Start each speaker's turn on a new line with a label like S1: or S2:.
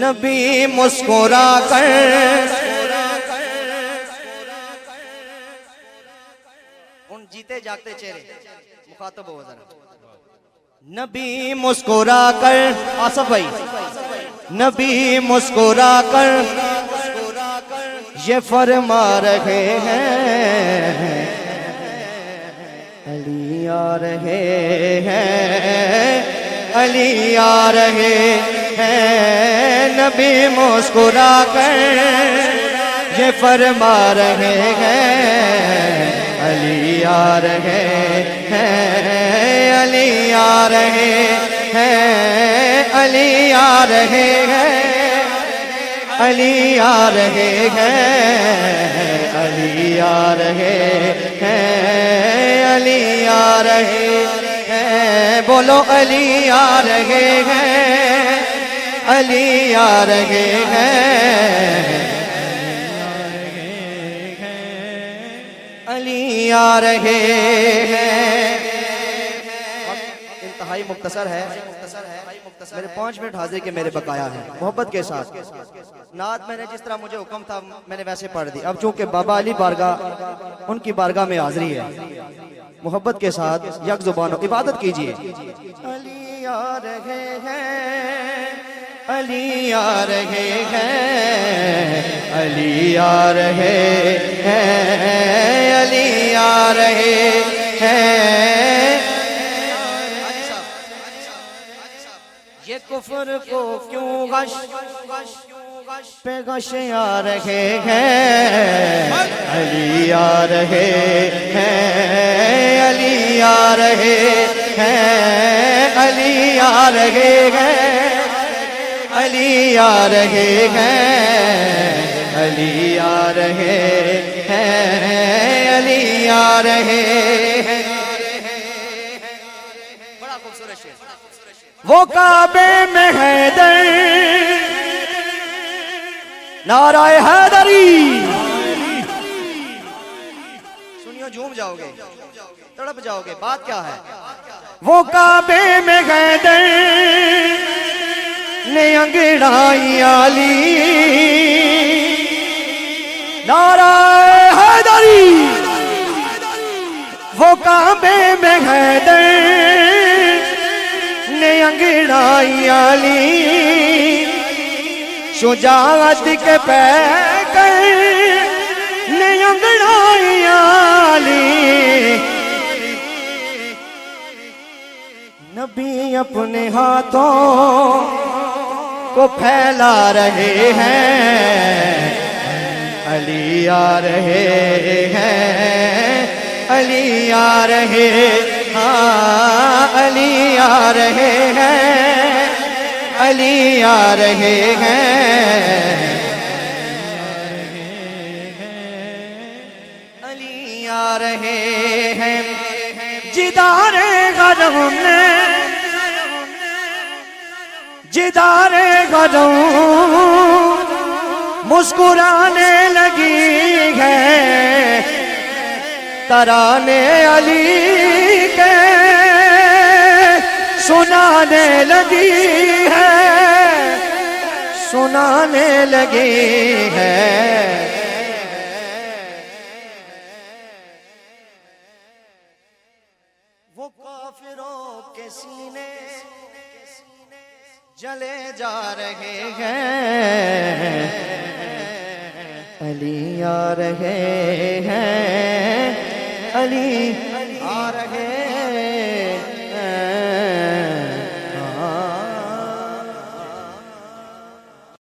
S1: نبی مسکرا کر ان جیتے جاگتے چہرے مخاطب ہو ذرا. نبی مسکرا کر آصف بھائی نبی مسکرا کر یہ فرما رہے ہیں علی آ رہے ہیں علی آ رہے ہیں. نبی مسکرا کر یہ فرما رہے ہیں علی آ رہے ہیں علی آ رہے ہیں علی آ رہے ہیں علی آ رہے ہیں علی آ رہے ہیں علی آ رہے ہیں. بولو علی آ رہے ہیں علی آ رہے ہیں علی آ رہے ہیں. انتہائی مختصر ہے میرے 5 منٹ حاضری کے میرے بقایا ہیں. محبت کے ساتھ نعت میں نے جس طرح مجھے حکم تھا میں نے ویسے پڑھ دی. اب چونکہ بابا علی بارگاہ ان کی بارگاہ میں حاضری ہے محبت کے ساتھ یک زبان عبادت کیجئے. علی آ رہے ہیں علی آ رہے ہیں علی آ رہے ہیں علی آ رہے ہیں. یہ کفر کو کیوں غش پہ غش آ رہے ہیں علی آ رہے ہیں علی آ رہے ہیں علی آ رہے ہیں علی آ رہے ہیں علی آ رہے ہیں علی آ رہے ہیں. بڑا خوبصورت شعر. وہ کعبے میں حیدر نعرہ حیدری سنیو جھوم جاؤ گے تڑپ جاؤ گے. بات کیا ہے؟ وہ کعبے میں حیدر نے انگڑائی علی نعرہ حیدری. وہ کعبے میں حیدر نے انگڑائی علی شجاعت کے پیکر نے انگڑائی علی. نبی اپنے ہاتھوں کو پھیلا رہے ہیں علی آ رہے ہیں علی آ رہے ہاں علی آ رہے ہیں علی آ رہے ہیں علی آ رہے ہیں. جدار غرم جدار غرم مسکرانے لگی ہے ترانے علی کے سنانے لگی ہے سنانے لگی ہے. وہ کافروں کے سینے جلے جا رہے ہیں علی آ رہے ہیں علی